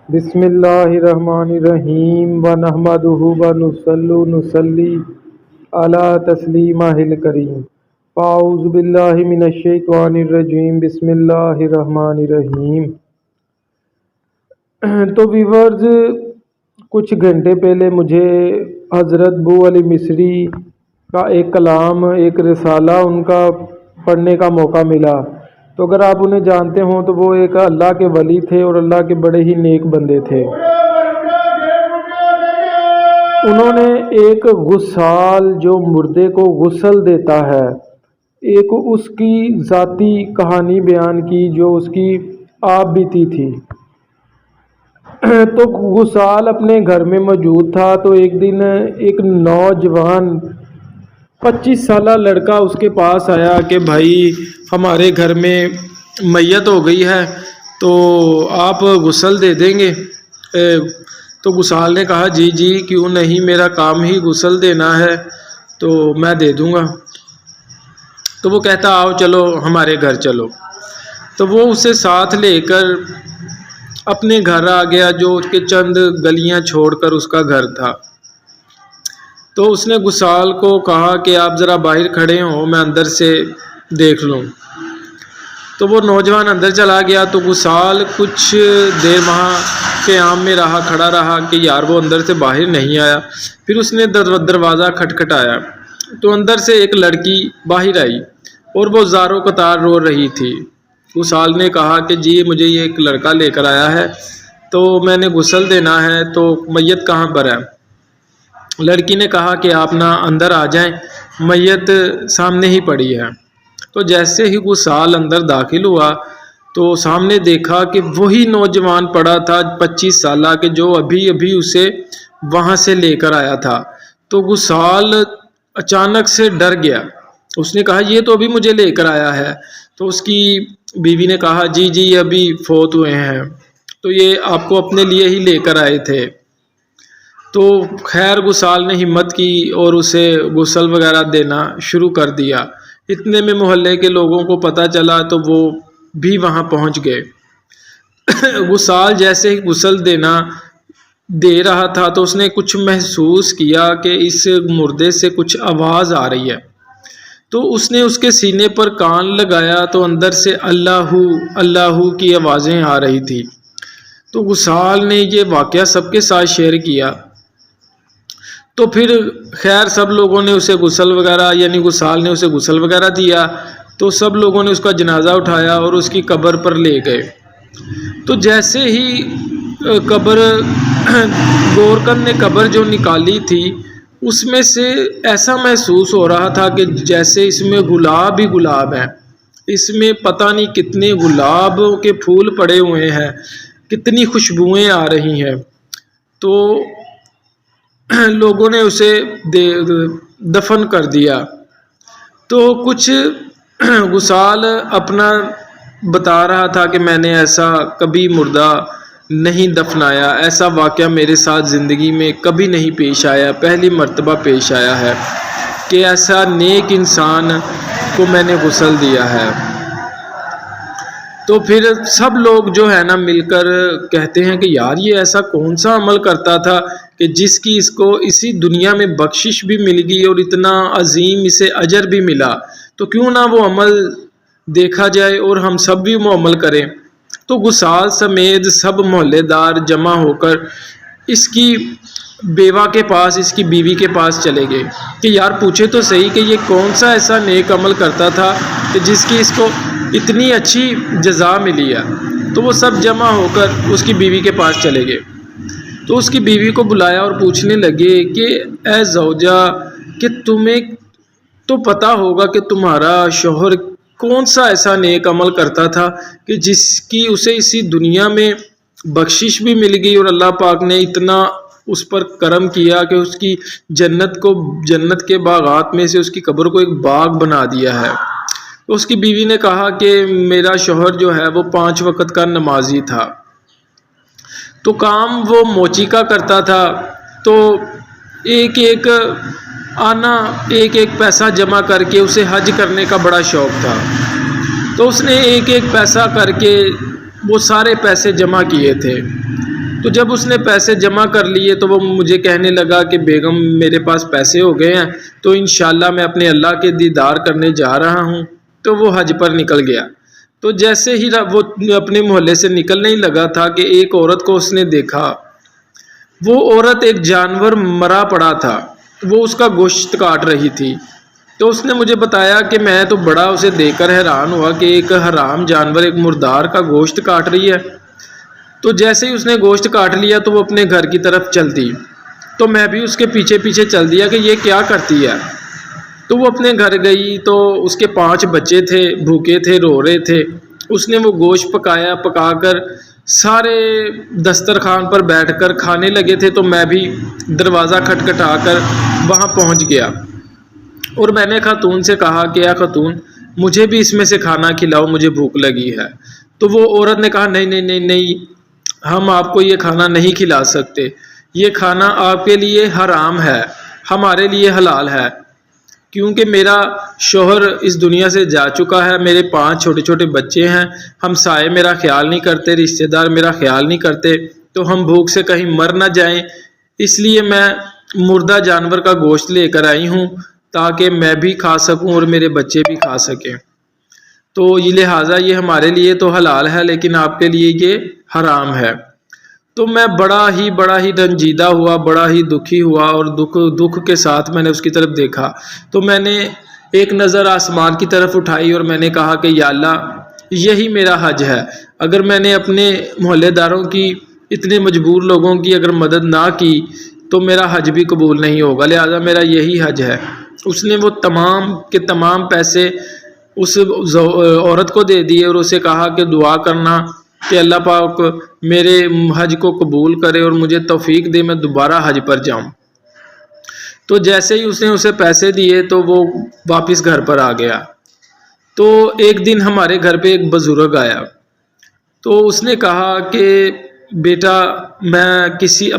بسم اللہ الرحمن الرحیم ونحمدہ ونصلی علی تسلیمہ الکریم۔ اعوذ باللہ من الشیطان الرجیم، بسم اللہ الرحمن الرحیم۔ تو ویورز، کچھ گھنٹے پہلے مجھے حضرت بو علی مصری کا ایک کلام، ایک رسالہ ان کا پڑھنے کا موقع ملا۔ تو اگر آپ انہیں جانتے ہوں تو وہ ایک اللہ کے ولی تھے اور اللہ کے بڑے ہی نیک بندے تھے۔ انہوں نے ایک غسال جو مردے کو غسل دیتا ہے، ایک اس کی ذاتی کہانی بیان کی جو اس کی آپ بیتی تھی۔ تو غسال اپنے گھر میں موجود تھا، تو ایک دن ایک نوجوان 25 سالہ لڑکا اس کے پاس آیا کہ بھائی ہمارے گھر میں میت ہو گئی ہے تو آپ غسل دے دیں گے؟ تو غسال نے کہا جی جی کیوں نہیں، میرا کام ہی غسل دینا ہے تو میں دے دوں گا۔ تو وہ کہتا آؤ چلو ہمارے گھر چلو۔ تو وہ اسے ساتھ لے کر اپنے گھر آ گیا جو اس کے چند گلیاں چھوڑ کر اس کا گھر تھا۔ تو اس نے غسال کو کہا کہ آپ ذرا باہر کھڑے ہوں، میں اندر سے دیکھ لوں۔ تو وہ نوجوان اندر چلا گیا۔ تو غسال کچھ دیر وہاں قیام میں رہا، کھڑا رہا کہ یار وہ اندر سے باہر نہیں آیا۔ پھر اس نے دروازہ کھٹکھٹایا تو اندر سے ایک لڑکی باہر آئی اور وہ زاروں قطار رو رہی تھی۔ غسال نے کہا کہ جی مجھے یہ ایک لڑکا لے کر آیا ہے تو میں نے غسل دینا ہے، تو میت کہاں پر ہے؟ لڑکی نے کہا کہ آپ نہ اندر آ جائیں، میت سامنے ہی پڑی ہے۔ تو جیسے ہی غسال اندر داخل ہوا تو سامنے دیکھا کہ وہی نوجوان پڑا تھا 25 سالہ کہ جو ابھی ابھی اسے وہاں سے لے کر آیا تھا۔ تو غسال اچانک سے ڈر گیا، اس نے کہا یہ تو ابھی مجھے لے کر آیا ہے۔ تو اس کی بیوی نے کہا جی جی یہ ابھی فوت ہوئے ہیں، تو یہ آپ کو اپنے لیے ہی لے کر آئے تھے۔ تو خیر غسال نے ہمت کی اور اسے غسل وغیرہ دینا شروع کر دیا۔ اتنے میں محلے کے لوگوں کو پتہ چلا تو وہ بھی وہاں پہنچ گئے۔ غسال جیسے ہی غسل دے رہا تھا تو اس نے کچھ محسوس کیا کہ اس مردے سے کچھ آواز آ رہی ہے۔ تو اس نے اس کے سینے پر کان لگایا تو اندر سے اللہ اللہ کی آوازیں آ رہی تھی۔ تو غسال نے یہ واقعہ سب کے ساتھ شیئر کیا۔ تو پھر خیر سب لوگوں نے اسے غسل وغیرہ، یعنی غسال نے اسے غسل وغیرہ دیا، تو سب لوگوں نے اس کا جنازہ اٹھایا اور اس کی قبر پر لے گئے۔ تو جیسے ہی قبر گورکن نے قبر جو نکالی تھی اس میں سے ایسا محسوس ہو رہا تھا کہ جیسے اس میں گلاب ہی گلاب ہیں، اس میں پتہ نہیں کتنے گلاب کے پھول پڑے ہوئے ہیں، کتنی خوشبوئیں آ رہی ہیں۔ تو لوگوں نے اسے دفن کر دیا۔ تو کچھ غسال اپنا بتا رہا تھا کہ میں نے ایسا کبھی مردہ نہیں دفنایا، ایسا واقعہ میرے ساتھ زندگی میں کبھی نہیں پیش آیا، پہلی مرتبہ پیش آیا ہے کہ ایسا نیک انسان کو میں نے غسل دیا ہے۔ تو پھر سب لوگ جو ہے نا مل کر کہتے ہیں کہ یار یہ ایسا کون سا عمل کرتا تھا کہ جس کی اس کو اسی دنیا میں بخشش بھی مل گئی اور اتنا عظیم اسے اجر بھی ملا، تو کیوں نہ وہ عمل دیکھا جائے اور ہم سب بھی وہ عمل کریں۔ تو غسال سمیت سب محلے دار جمع ہو کر اس کی بیوہ کے پاس، اس کی بیوی کے پاس چلے گئے کہ یار پوچھے تو صحیح کہ یہ کون سا ایسا نیک عمل کرتا تھا کہ جس کی اس کو اتنی اچھی جزا ملی ہے۔ تو وہ سب جمع ہو کر اس کی بیوی کے پاس چلے گئے۔ تو اس کی بیوی کو بلایا اور پوچھنے لگے کہ اے زوجہ، کہ تمہیں تو پتہ ہوگا کہ تمہارا شوہر کون سا ایسا نیک عمل کرتا تھا کہ جس کی اسے اسی دنیا میں بخشش بھی مل گئی اور اللہ پاک نے اتنا اس پر کرم کیا کہ اس کی جنت کے باغات میں سے اس کی قبر کو ایک باغ بنا دیا ہے۔ تو اس کی بیوی نے کہا کہ میرا شوہر جو ہے وہ 5 وقت کا نمازی تھا، تو کام وہ موچی کا کرتا تھا، تو ایک ایک پیسہ جمع کر کے اسے حج کرنے کا بڑا شوق تھا۔ تو اس نے ایک ایک پیسہ کر کے وہ سارے پیسے جمع کیے تھے۔ تو جب اس نے پیسے جمع کر لیے تو وہ مجھے کہنے لگا کہ بیگم میرے پاس پیسے ہو گئے ہیں، تو انشاءاللہ میں اپنے اللہ کے دیدار کرنے جا رہا ہوں۔ تو وہ حج پر نکل گیا۔ تو جیسے ہی وہ اپنے محلے سے نکلنے ہی لگا تھا کہ ایک عورت کو اس نے دیکھا۔ وہ عورت ایک جانور مرا پڑا تھا، وہ اس کا گوشت کاٹ رہی تھی۔ تو اس نے مجھے بتایا کہ میں تو بڑا اسے دیکھ کر حیران ہوا کہ ایک حرام جانور، ایک مردار کا گوشت کاٹ رہی ہے۔ تو جیسے ہی اس نے گوشت کاٹ لیا تو وہ اپنے گھر کی طرف چل دی۔ تو میں بھی اس کے پیچھے پیچھے چل دیا کہ یہ کیا کرتی ہے۔ تو وہ اپنے گھر گئی تو اس کے 5 بچے تھے، بھوکے تھے، رو رہے تھے۔ اس نے وہ گوشت پکا کر سارے دسترخوان پر بیٹھ کر کھانے لگے تھے۔ تو میں بھی دروازہ کھٹکھٹا کر وہاں پہنچ گیا اور میں نے خاتون سے کہا کہ یا خاتون مجھے بھی اس میں سے کھانا کھلاؤ، مجھے بھوک لگی ہے۔ تو وہ عورت نے کہا نہیں نہیں نہیں نہیں، ہم آپ کو یہ کھانا نہیں کھلا سکتے، یہ کھانا آپ کے لیے حرام ہے، ہمارے لیے حلال ہے، کیونکہ میرا شوہر اس دنیا سے جا چکا ہے، میرے 5 چھوٹے چھوٹے بچے ہیں، ہمسائے میرا خیال نہیں کرتے، رشتہ دار میرا خیال نہیں کرتے، تو ہم بھوک سے کہیں مر نہ جائیں، اس لیے میں مردہ جانور کا گوشت لے کر آئی ہوں تاکہ میں بھی کھا سکوں اور میرے بچے بھی کھا سکیں۔ تو یہ لہٰذا یہ ہمارے لیے تو حلال ہے لیکن آپ کے لیے یہ حرام ہے۔ تو میں بڑا ہی رنجیدہ ہوا، بڑا ہی دکھی ہوا، اور دکھ کے ساتھ میں نے اس کی طرف دیکھا۔ تو میں نے ایک نظر آسمان کی طرف اٹھائی اور میں نے کہا کہ یا اللہ یہی میرا حج ہے، اگر میں نے اپنے محلے داروں کی، اتنے مجبور لوگوں کی اگر مدد نہ کی تو میرا حج بھی قبول نہیں ہوگا، لہٰذا میرا یہی حج ہے۔ اس نے وہ تمام کے تمام پیسے اس عورت کو دے دیے اور اسے کہا کہ دعا کرنا کہ اللہ پاک میرے حج کو قبول کرے اور مجھے توفیق دے میں دوبارہ حج پر جاؤں۔ تو جیسے ہی اس نے اسے پیسے دیے تو وہ واپس گھر پر آ گیا۔ تو ایک دن ہمارے گھر پہ ایک بزرگ آیا، تو اس نے کہا کہ بیٹا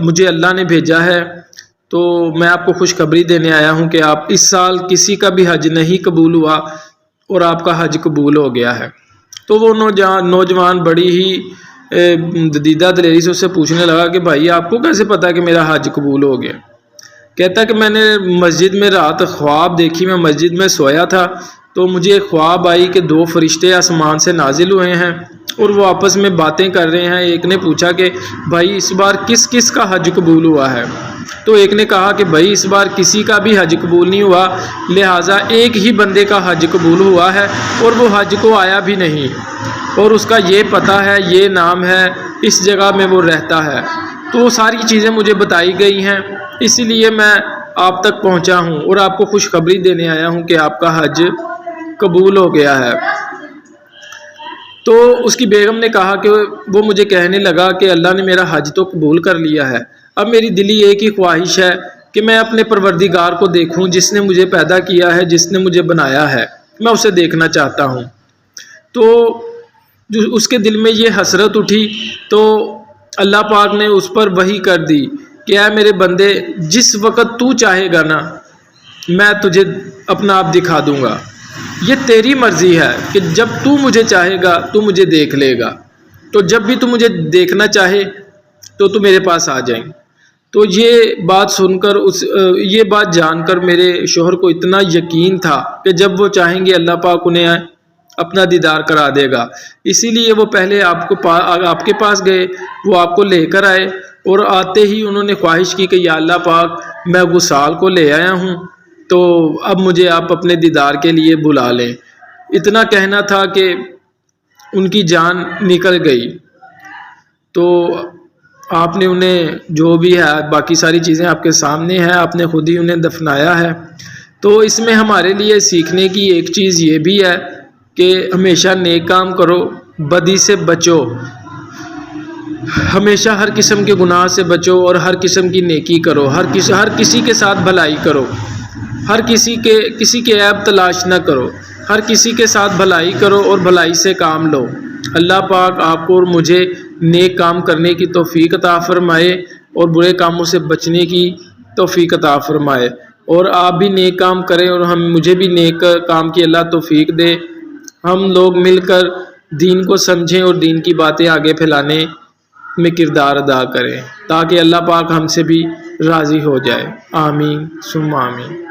مجھے اللہ نے بھیجا ہے تو میں آپ کو خوشخبری دینے آیا ہوں کہ آپ اس سال کسی کا بھی حج نہیں قبول ہوا اور آپ کا حج قبول ہو گیا ہے۔ تو وہ نوجوان بڑی ہی دیدہ دلیری سے اس سے پوچھنے لگا کہ بھائی آپ کو کیسے پتا کہ میرا حج قبول ہو گیا؟ کہتا کہ میں نے مسجد میں رات خواب دیکھی، میں مسجد میں سویا تھا تو مجھے خواب آئی کہ 2 فرشتے آسمان سے نازل ہوئے ہیں اور وہ آپس میں باتیں کر رہے ہیں۔ ایک نے پوچھا کہ بھائی اس بار کس کس کا حج قبول ہوا ہے؟ تو ایک نے کہا کہ بھائی اس بار کسی کا بھی حج قبول نہیں ہوا، لہٰذا ایک ہی بندے کا حج قبول ہوا ہے اور وہ حج کو آیا بھی نہیں، اور اس کا یہ پتہ ہے، یہ نام ہے، اس جگہ میں وہ رہتا ہے۔ تو وہ ساری چیزیں مجھے بتائی گئی ہیں، اسی لیے میں آپ تک پہنچا ہوں اور آپ کو خوشخبری دینے آیا ہوں کہ آپ کا حج قبول ہو گیا ہے۔ تو اس کی بیگم نے کہا کہ وہ مجھے کہنے لگا کہ اللہ نے میرا حج تو قبول کر لیا ہے، اب میری دلی ایک ہی خواہش ہے کہ میں اپنے پروردگار کو دیکھوں جس نے مجھے پیدا کیا ہے، جس نے مجھے بنایا ہے، میں اسے دیکھنا چاہتا ہوں۔ تو اس کے دل میں یہ حسرت اٹھی تو اللہ پاک نے اس پر وحی کر دی کہ اے میرے بندے جس وقت تو چاہے گا نا میں تجھے اپنا آپ دکھا دوں گا، یہ تیری مرضی ہے کہ جب تو مجھے چاہے گا تو مجھے دیکھ لے گا، تو جب بھی تو مجھے دیکھنا چاہے تو میرے پاس آ جائیں۔ تو یہ بات سن کر یہ بات جان کر میرے شوہر کو اتنا یقین تھا کہ جب وہ چاہیں گے اللہ پاک انہیں اپنا دیدار کرا دے گا، اسی لیے وہ پہلے آپ کے پاس گئے، وہ آپ کو لے کر آئے، اور آتے ہی انہوں نے خواہش کی کہ یا اللہ پاک میں وصال کو لے آیا ہوں تو اب مجھے آپ اپنے دیدار کے لیے بلا لیں۔ اتنا کہنا تھا کہ ان کی جان نکل گئی۔ تو آپ نے انہیں جو بھی ہے باقی ساری چیزیں آپ کے سامنے ہیں، آپ نے خود ہی انہیں دفنایا ہے۔ تو اس میں ہمارے لیے سیکھنے کی ایک چیز یہ بھی ہے کہ ہمیشہ نیک کام کرو، بدی سے بچو، ہمیشہ ہر قسم کے گناہ سے بچو اور ہر قسم کی نیکی کرو، ہر کسی کے ساتھ بھلائی کرو، ہر کسی کے عیب تلاش نہ کرو، ہر کسی کے ساتھ بھلائی کرو اور بھلائی سے کام لو۔ اللہ پاک آپ کو اور مجھے نیک کام کرنے کی توفیق عطا فرمائے اور برے کاموں سے بچنے کی توفیق عطا فرمائے، اور آپ بھی نیک کام کریں اور مجھے بھی نیک کام کی اللہ توفیق دے۔ ہم لوگ مل کر دین کو سمجھیں اور دین کی باتیں آگے پھیلانے میں کردار ادا کریں، تاکہ اللہ پاک ہم سے بھی راضی ہو جائے۔ آمین ثم آمین۔